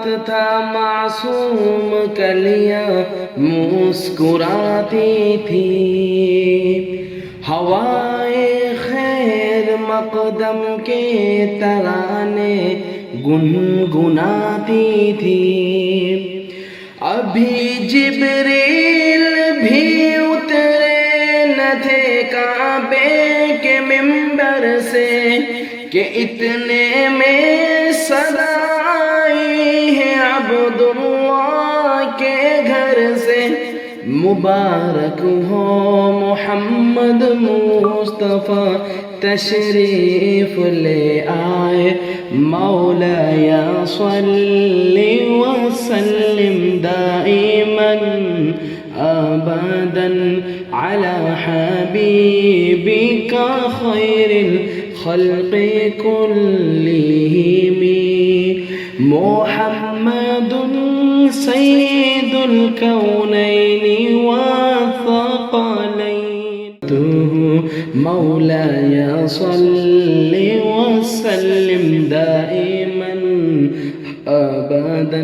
ساتھ تھا معصوم کلیاں مسکراتی تھی، ہوائے خیر مقدم کے ترانے گنگناتی تھی۔ ابھی جبریل بھی اترے نہ تھے کعبے کے منبر سے کہ اتنے میں صدا آئی ہے عبداللہ کے گھر سے۔ مبارک ہو محمد مصطفیٰ تشریف لے آئے، مولایا صلی وسلم دائما ابدا علی حبیبک خیر الخلق کلہم، محمد سید الکونین والثقلین، مولایا صلی وسلم دائما ابدا